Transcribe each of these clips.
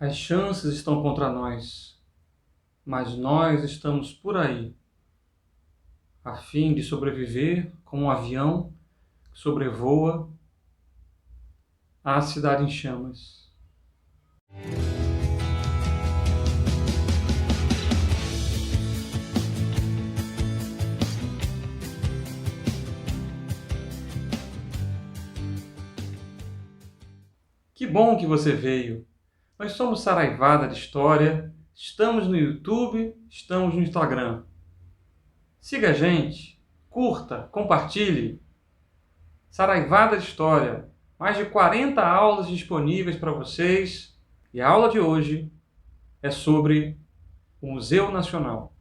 As chances estão contra nós, mas nós estamos por aí, a fim de sobreviver como um avião que sobrevoa a cidade em chamas. Que bom que você veio! Nós somos Saraivada de História, estamos no YouTube, estamos no Instagram. Siga a gente, curta, compartilhe. Saraivada de História, mais de 40 aulas disponíveis para vocês. E a aula de hoje é sobre o Museu Nacional.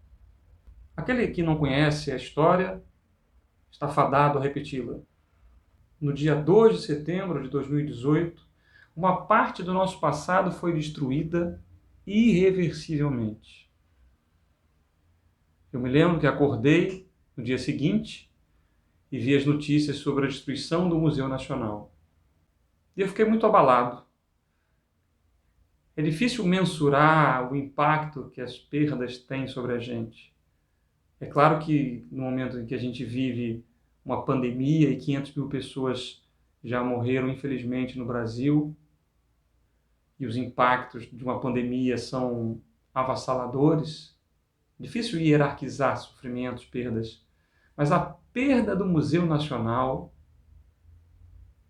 Aquele que não conhece a história está fadado a repeti-la. No dia 2 de setembro de 2018, uma parte do nosso passado foi destruída irreversivelmente. Eu me lembro que acordei no dia seguinte e vi as notícias sobre a destruição do Museu Nacional. E eu fiquei muito abalado. É difícil mensurar o impacto que as perdas têm sobre a gente. É claro que no momento em que a gente vive uma pandemia e 500 mil pessoas já morreram, infelizmente, no Brasil, e os impactos de uma pandemia são avassaladores, difícil hierarquizar sofrimentos, perdas, mas a perda do Museu Nacional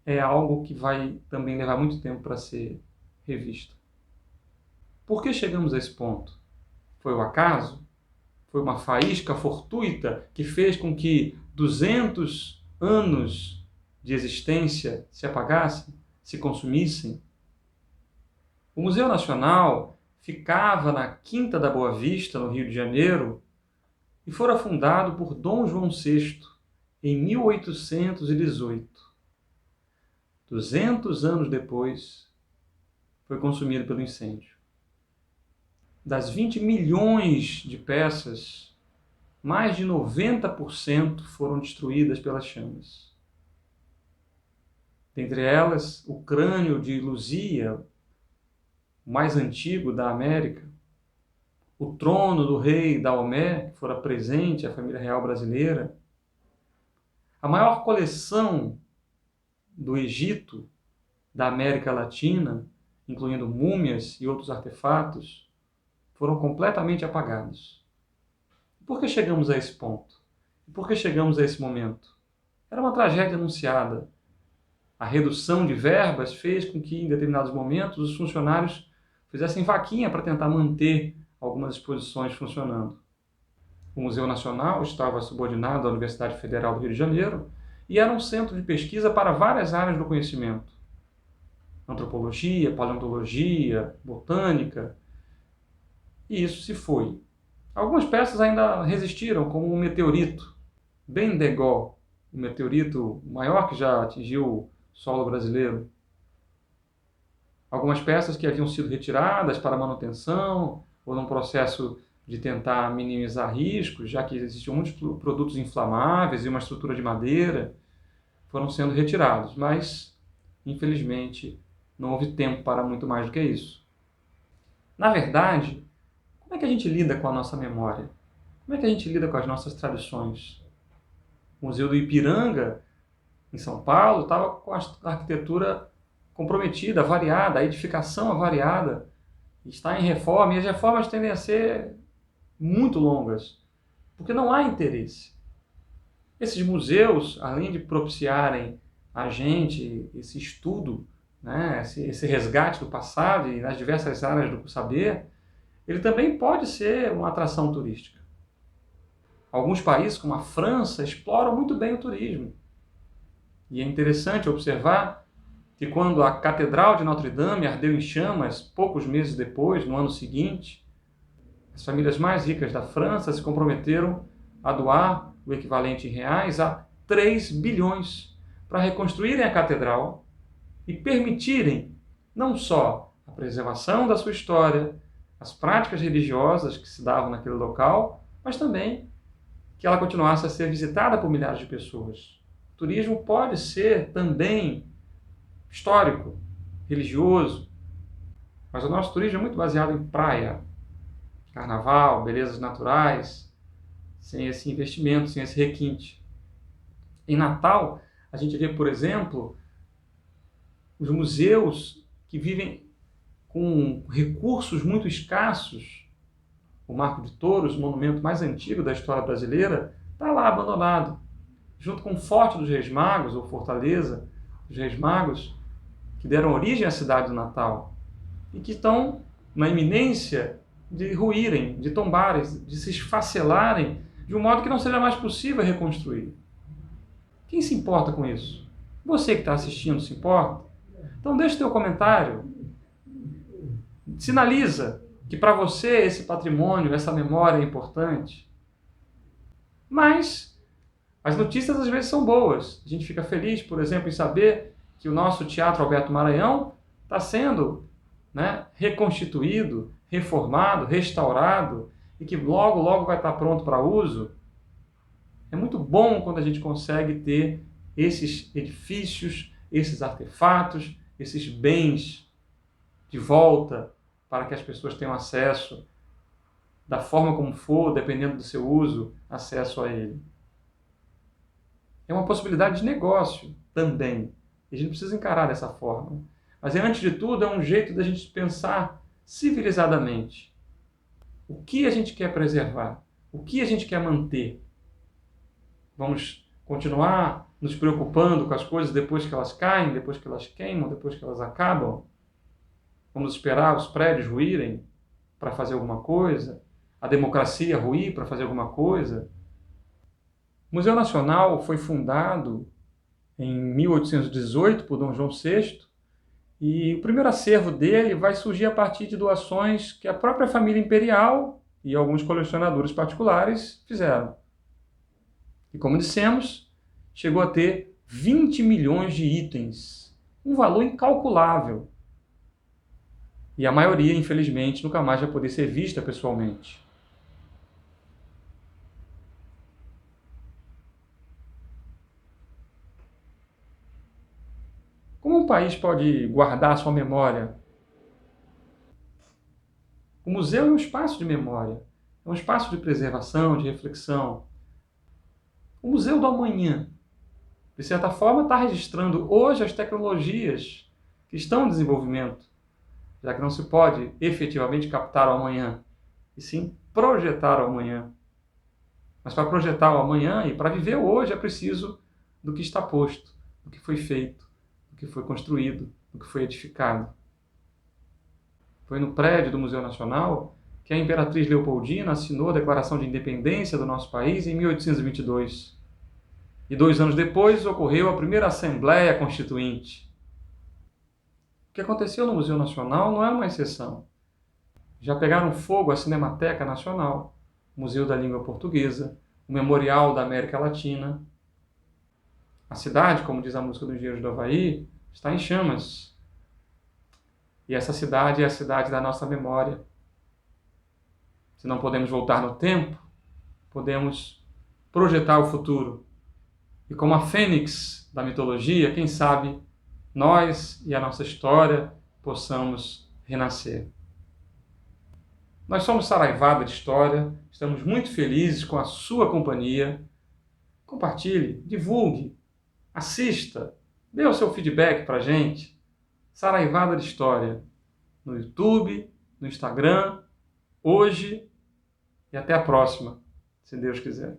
é algo que vai também levar muito tempo para ser revisto. Por que chegamos a esse ponto? Foi o acaso? Foi uma faísca fortuita que fez com que 200 anos de existência se apagassem, se consumissem? O Museu Nacional ficava na Quinta da Boa Vista, no Rio de Janeiro, e fora fundado por Dom João VI em 1818. 200 anos depois, foi consumido pelo incêndio. Das 20 milhões de peças, mais de 90% foram destruídas pelas chamas. Dentre elas, o crânio de Luzia, o mais antigo da América, o trono do rei Daomé, que fora presente à família real brasileira, a maior coleção do Egito, da América Latina, incluindo múmias e outros artefatos, foram completamente apagados. Por que chegamos a esse ponto? Por que chegamos a esse momento? Era uma tragédia anunciada. A redução de verbas fez com que, em determinados momentos, os funcionários fizessem vaquinha para tentar manter algumas exposições funcionando. O Museu Nacional estava subordinado à Universidade Federal do Rio de Janeiro e era um centro de pesquisa para várias áreas do conhecimento. Antropologia, paleontologia, botânica. E isso se foi. Algumas peças ainda resistiram, como o meteorito Bendegoa, o meteorito maior que já atingiu o solo brasileiro. Algumas peças que haviam sido retiradas para manutenção ou num processo de tentar minimizar riscos, já que existiam muitos produtos inflamáveis e uma estrutura de madeira, foram sendo retirados, mas, infelizmente, não houve tempo para muito mais do que isso. Na verdade, como é que a gente lida com a nossa memória? Como é que a gente lida com as nossas tradições? O Museu do Ipiranga, em São Paulo, estava com a arquitetura comprometida, variada, a edificação variada, está em reforma, e as reformas tendem a ser muito longas, porque não há interesse. Esses museus, além de propiciarem a gente esse estudo, né, esse resgate do passado e nas diversas áreas do saber, ele também pode ser uma atração turística. Alguns países, como a França, exploram muito bem o turismo. E é interessante observar que quando a Catedral de Notre-Dame ardeu em chamas, poucos meses depois, no ano seguinte, as famílias mais ricas da França se comprometeram a doar o equivalente em reais a 3 bilhões para reconstruírem a catedral e permitirem não só a preservação da sua história, as práticas religiosas que se davam naquele local, mas também que ela continuasse a ser visitada por milhares de pessoas. O turismo pode ser também histórico, religioso. Mas o nosso turismo é muito baseado em praia, carnaval, belezas naturais, sem esse investimento, sem esse requinte. Em Natal, a gente vê, por exemplo, os museus que vivem com recursos muito escassos. O Marco de Touros, o monumento mais antigo da história brasileira, está lá abandonado, junto com o Forte dos Reis Magos, ou Fortaleza dos Reis Magos, que deram origem à cidade do Natal, e que estão na iminência de ruírem, de tombarem, de se esfacelarem, de um modo que não seja mais possível reconstruir. Quem se importa com isso? Você que está assistindo se importa? Então deixa o teu comentário. Sinaliza que para você esse patrimônio, essa memória é importante. Mas as notícias às vezes são boas. A gente fica feliz, por exemplo, em saber que o nosso Teatro Alberto Maranhão está sendo, reconstituído, reformado, restaurado e que logo, logo vai estar pronto para uso. É muito bom quando a gente consegue ter esses edifícios, esses artefatos, esses bens de volta para que as pessoas tenham acesso, da forma como for, dependendo do seu uso, acesso a ele. É uma possibilidade de negócio também. E a gente precisa encarar dessa forma. Mas, antes de tudo, é um jeito da gente pensar civilizadamente. O que a gente quer preservar? O que a gente quer manter? Vamos continuar nos preocupando com as coisas depois que elas caem, depois que elas queimam, depois que elas acabam? Vamos esperar os prédios ruírem para fazer alguma coisa? A democracia ruir para fazer alguma coisa? O Museu Nacional foi fundado em 1818 por Dom João VI e o primeiro acervo dele vai surgir a partir de doações que a própria família imperial e alguns colecionadores particulares fizeram. E como dissemos, chegou a ter 20 milhões de itens, um valor incalculável. E a maioria, infelizmente, nunca mais vai poder ser vista pessoalmente. Como um país pode guardar sua memória? O museu é um espaço de memória, é um espaço de preservação, de reflexão. O Museu do Amanhã, de certa forma, está registrando hoje as tecnologias que estão em desenvolvimento, já que não se pode efetivamente captar o amanhã, e sim projetar o amanhã. Mas para projetar o amanhã e para viver o hoje é preciso do que está posto, do que foi feito, do que foi construído, do que foi edificado. Foi no prédio do Museu Nacional que a Imperatriz Leopoldina assinou a Declaração de Independência do nosso país em 1822. E 2 anos depois ocorreu a primeira Assembleia Constituinte. O que aconteceu no Museu Nacional não é uma exceção. Já pegaram fogo a Cinemateca Nacional, o Museu da Língua Portuguesa, o Memorial da América Latina. A cidade, como diz a música do Engenheiros do Havaí, está em chamas. E essa cidade é a cidade da nossa memória. Se não podemos voltar no tempo, podemos projetar o futuro. E como a fênix da mitologia, quem sabe nós e a nossa história possamos renascer. Nós somos Saraivada de História, estamos muito felizes com a sua companhia. Compartilhe, divulgue, assista, dê o seu feedback para a gente. Saraivada de História, no YouTube, no Instagram, hoje e até a próxima, se Deus quiser.